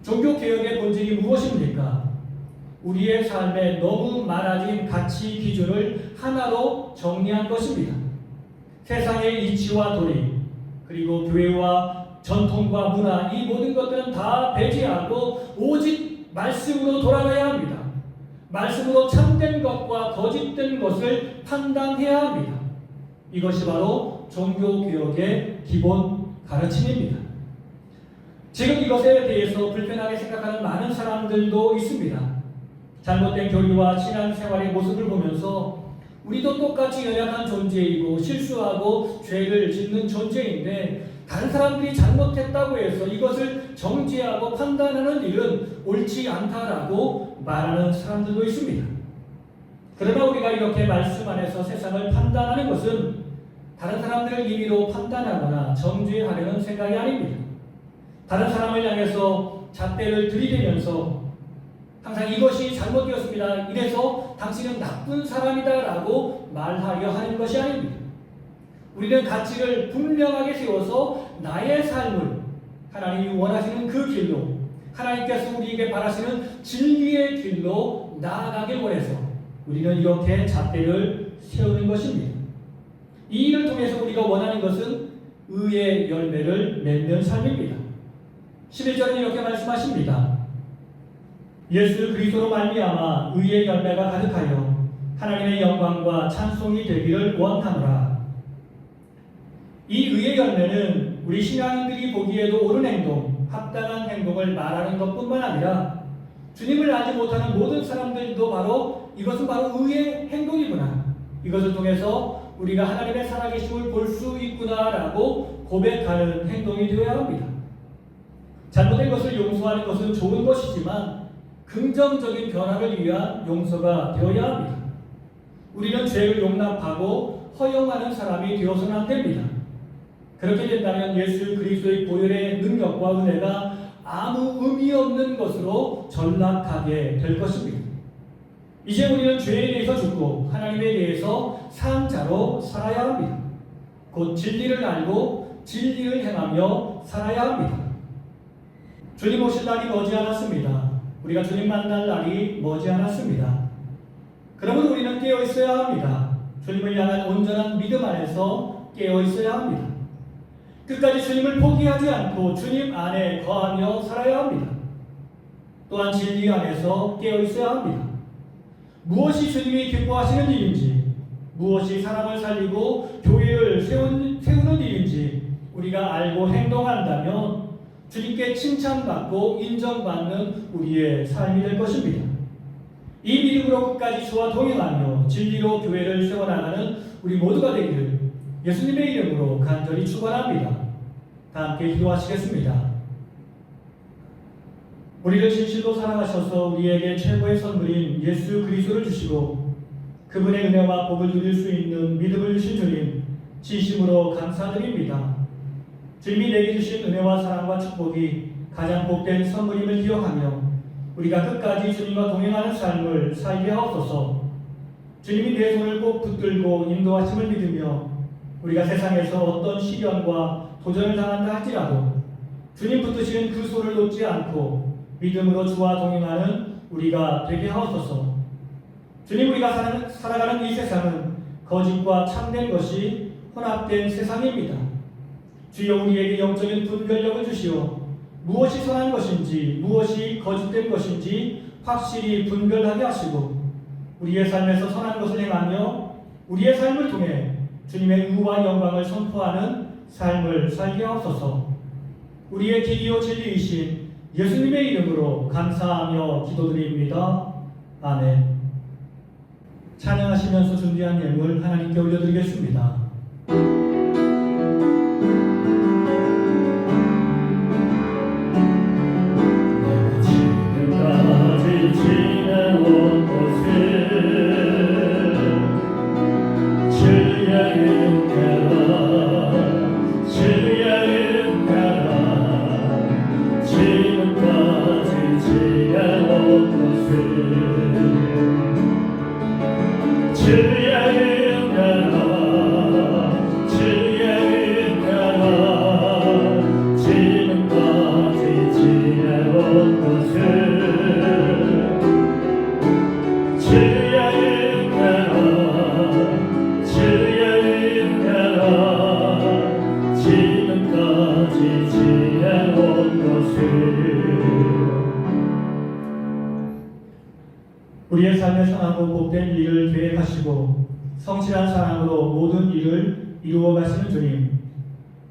종교개혁의 본질이 무엇입니까? 우리의 삶에 너무 많아진 가치 기준을 하나로 정리한 것입니다. 세상의 이치와 도리, 그리고 교회와 전통과 문화, 이 모든 것들은 다 배제하고 오직 말씀으로 돌아가야 합니다. 말씀으로 참된 것과 거짓된 것을 판단해야 합니다. 이것이 바로 종교개혁의 기본 가르침입니다. 지금 이것에 대해서 불편하게 생각하는 많은 사람들도 있습니다. 잘못된 교리와 신앙생활의 모습을 보면서 우리도 똑같이 연약한 존재이고 실수하고 죄를 짓는 존재인데 다른 사람들이 잘못했다고 해서 이것을 정죄하고 판단하는 일은 옳지 않다라고 말하는 사람들도 있습니다. 그러나 우리가 이렇게 말씀 안에서 세상을 판단하는 것은 다른 사람들을 임의로 판단하거나 정죄하려는 생각이 아닙니다. 다른 사람을 향해서 잣대를 들이대면서 항상 이것이 잘못되었습니다. 이래서 당신은 나쁜 사람이다라고 말하려 하는 것이 아닙니다. 우리는 가치를 분명하게 세워서 나의 삶을 하나님이 원하시는 그 길로 하나님께서 우리에게 바라시는 진리의 길로 나아가길 원해서 우리는 이렇게 잣대를 세우는 것입니다. 이 일을 통해서 우리가 원하는 것은 의의 열매를 맺는 삶입니다. 11절은 이렇게 말씀하십니다. 예수 그리스도로 말미암아 의의 열매가 가득하여 하나님의 영광과 찬송이 되기를 원하노라. 이 의의 열매는 우리 신앙인들이 보기에도 옳은 행동, 합당한 행동을 말하는 것뿐만 아니라 주님을 알지 못하는 모든 사람들도 이것은 바로 의의 행동이구나, 이것을 통해서 우리가 하나님의 살아계심을 볼 수 있구나라고 고백하는 행동이 되어야 합니다. 잘못된 것을 용서하는 것은 좋은 것이지만 긍정적인 변화를 위한 용서가 되어야 합니다. 우리는 죄를 용납하고 허용하는 사람이 되어서는 안 됩니다. 그렇게 된다면 예수 그리스도의 보혈의 능력과 은혜가 아무 의미 없는 것으로 전락하게 될 것입니다. 이제 우리는 죄에 대해서 죽고 하나님에 대해서 산 자로 살아야 합니다. 곧 진리를 알고 진리를 행하며 살아야 합니다. 주님 오실 날이 머지않았습니다. 우리가 주님 만날 날이 머지않았습니다. 그러면 우리는 깨어 있어야 합니다. 주님을 향한 온전한 믿음 안에서 깨어 있어야 합니다. 끝까지 주님을 포기하지 않고 주님 안에 거하며 살아야 합니다. 또한 진리 안에서 깨어 있어야 합니다. 무엇이 주님이 기뻐하시는 일인지, 무엇이 사람을 살리고 교회를 세우는 일인지 우리가 알고 행동한다면 주님께 칭찬받고 인정받는 우리의 삶이 될 것입니다. 이 믿음으로 끝까지 주와 동행하며 진리로 교회를 세워나가는 우리 모두가 되기를 예수님의 이름으로 간절히 축원합니다. 다 함께 기도하시겠습니다. 우리를 진실로 사랑하셔서 우리에게 최고의 선물인 예수 그리스도를 주시고 그분의 은혜와 복을 누릴 수 있는 믿음을 주신 주님 진심으로 감사드립니다. 주님이 내게 주신 은혜와 사랑과 축복이 가장 복된 선물임을 기억하며 우리가 끝까지 주님과 동행하는 삶을 살게 하옵소서. 주님이 내 손을 꼭 붙들고 인도하심을 믿으며 우리가 세상에서 어떤 시련과 도전을 당한다 할지라도 주님 붙드시는 그 손을 놓지 않고 믿음으로 주와 동행하는 우리가 되게 하옵소서. 주님, 우리가 살아가는 이 세상은 거짓과 참된 것이 혼합된 세상입니다. 주여 우리에게 영적인 분별력을 주시오. 무엇이 선한 것인지 무엇이 거짓된 것인지 확실히 분별하게 하시고 우리의 삶에서 선한 것을 행하며 우리의 삶을 통해 주님의 의와 영광을 선포하는 삶을 살게 하옵소서. 우리의 길이요 진리이신 예수님의 이름으로 감사하며 기도드립니다. 아멘. 찬양하시면서 준비한 예물 하나님께 올려드리겠습니다. 지금까지 지나온 것을 주의 은혜와 주의 은혜와 지금까지 지나온 것을 주의 은혜와 주의 은혜와 지금까지 지나온 것을 주의 은혜와 주의 은혜와 지금까지 지나온 것을 우리의 삶에 선하고 복된 일을 계획하시고 성실한 사랑으로 모든 일을 이루어 가시는 주님,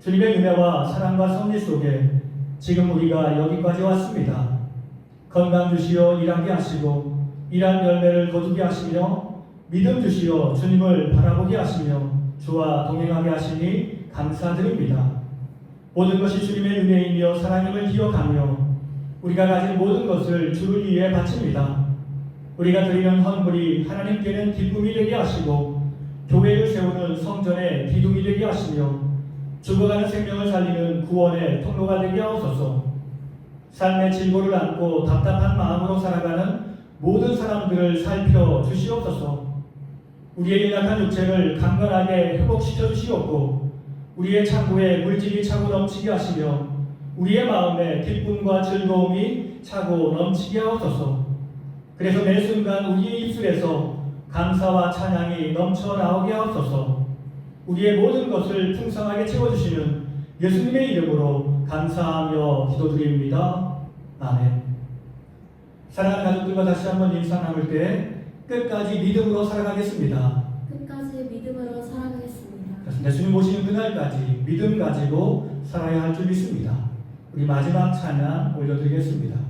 주님의 은혜와 사랑과 섭리 속에 지금 우리가 여기까지 왔습니다. 건강 주시어 일하게 하시고 일한 열매를 거두게 하시며 믿음 주시어 주님을 바라보게 하시며 주와 동행하게 하시니 감사드립니다. 모든 것이 주님의 은혜이며 사랑임을 기억하며 우리가 가진 모든 것을 주를 위해 바칩니다. 우리가 드리는 헌물이 하나님께는 기쁨이 되게 하시고 교회를 세우는 성전의 기둥이 되게 하시며 죽어가는 생명을 살리는 구원의 통로가 되게 하옵소서. 삶의 질고를 안고 답답한 마음으로 살아가는 모든 사람들을 살펴 주시옵소서. 우리의 연약한 육체를 강건하게 회복시켜 주시옵고 우리의 창고에 물질이 차고 넘치게 하시며 우리의 마음에 기쁨과 즐거움이 차고 넘치게 하옵소서. 그래서 매 순간 우리의 입술에서 감사와 찬양이 넘쳐 나오게 하옵소서. 우리의 모든 것을 풍성하게 채워주시는 예수님의 이름으로 감사하며 기도드립니다. 아멘. 사랑하는 가족들과 다시 한번 인사 나눌 때 끝까지 믿음으로 살아가겠습니다. 끝까지 믿음으로 살아가겠습니다. 그렇습니다. 주님 오시는 그날까지 믿음 가지고 살아야 할 줄 믿습니다. 우리 마지막 찬양 올려드리겠습니다.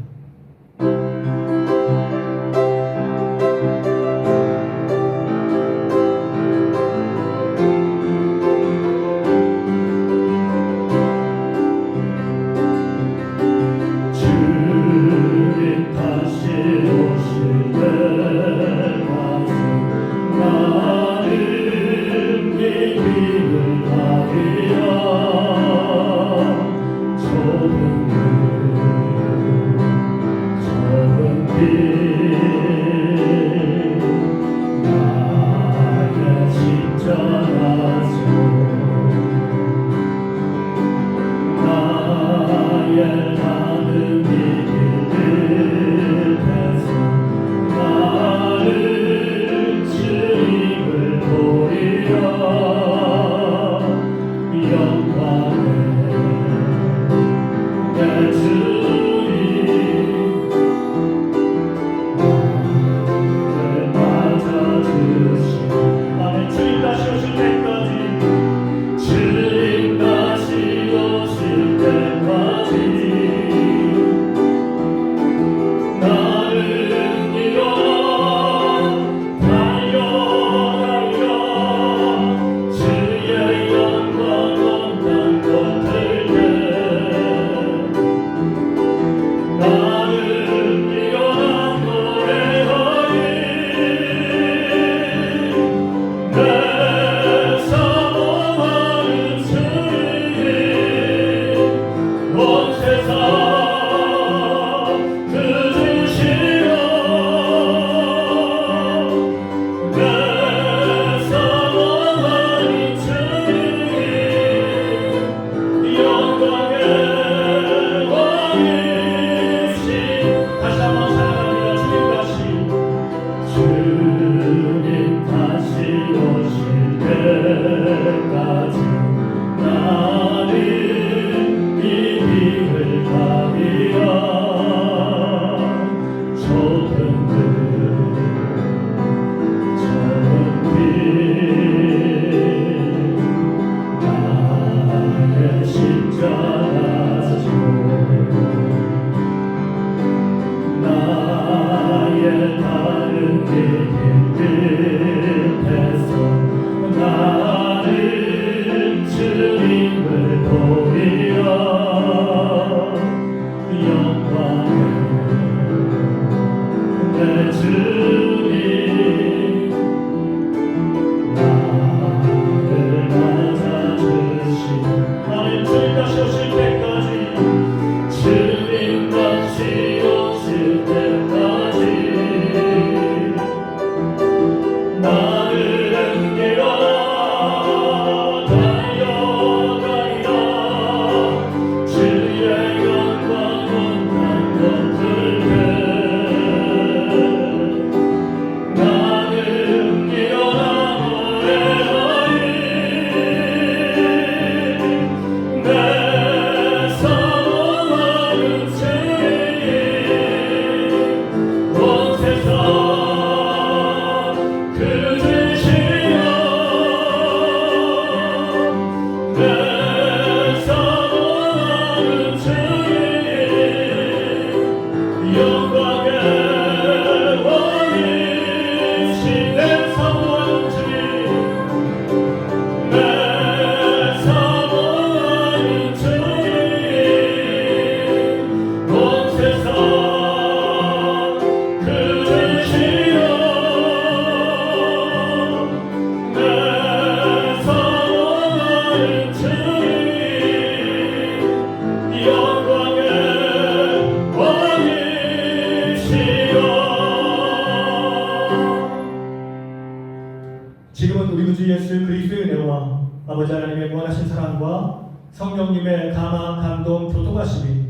지금은 우리 구주 예수 그리스도의 은혜와 아버지 하나님의 무한하신 사랑과 성령님의 감화, 감동, 교통하심이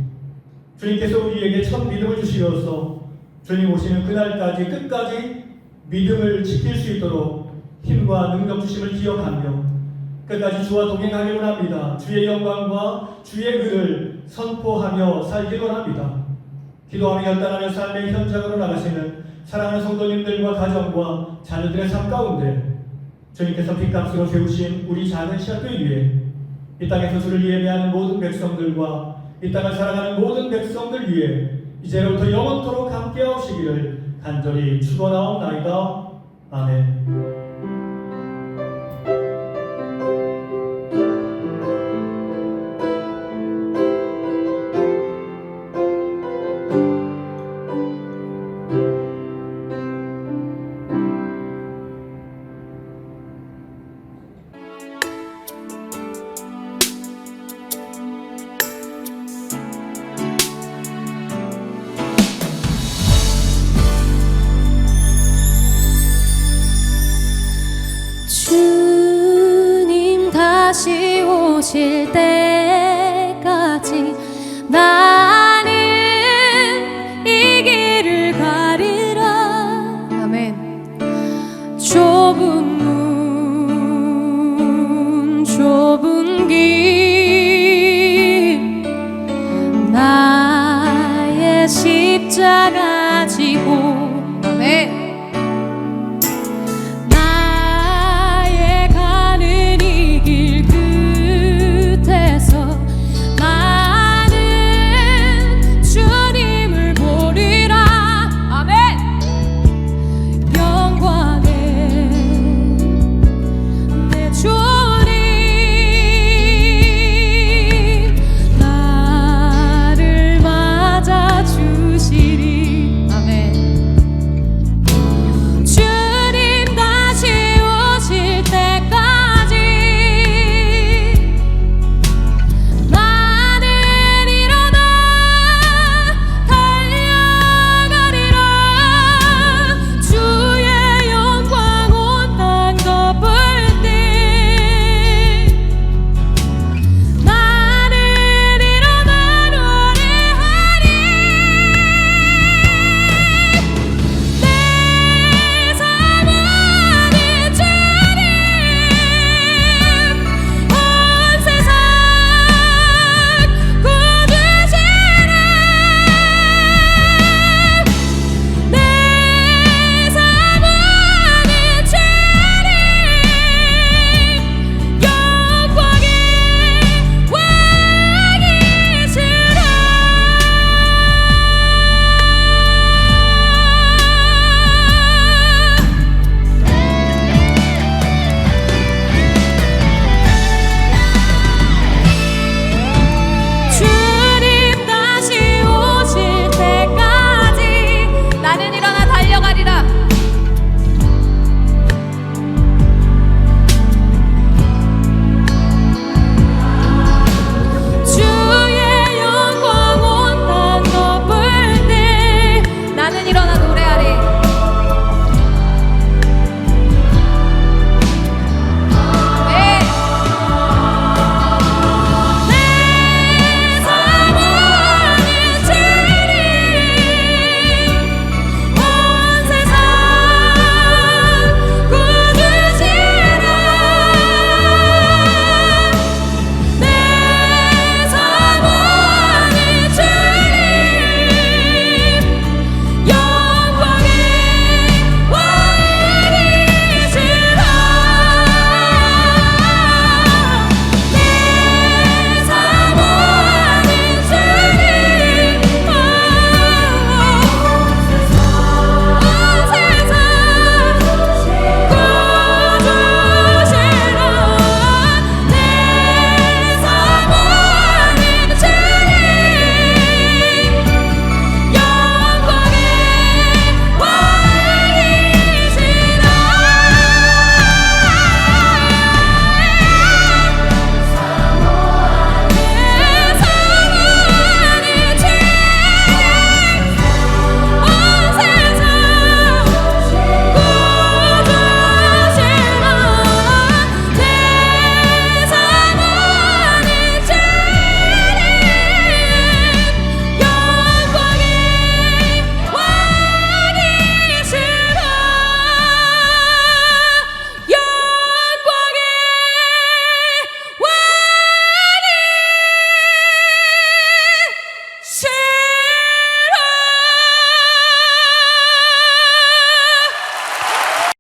주님께서 우리에게 첫 믿음을 주시어서 주님 오시는 그날까지 끝까지 믿음을 지킬 수 있도록 힘과 능력 주심을 기억하며 끝까지 주와 동행하기를 합니다. 주의 영광과 주의 의를 선포하며 살기를 합니다. 기도하며 결단하며 삶의 현장으로 나가시는 사랑하는 성도님들과 가정과 자녀들의 삶 가운데 주님께서 핏값으로 세우신 우리 작은 씨앗들 위해 이 땅에서 주를 예배하는 모든 백성들과 이 땅을 사랑하는 모든 백성들 위해 이제로부터 영원토록 함께하시기를 간절히 축원하옵나이다. 아멘. 주님 다시 오실 때까지 나는 이 길을 가리라. 아멘. 좁은 문 좁은 길 나의 십자가 지고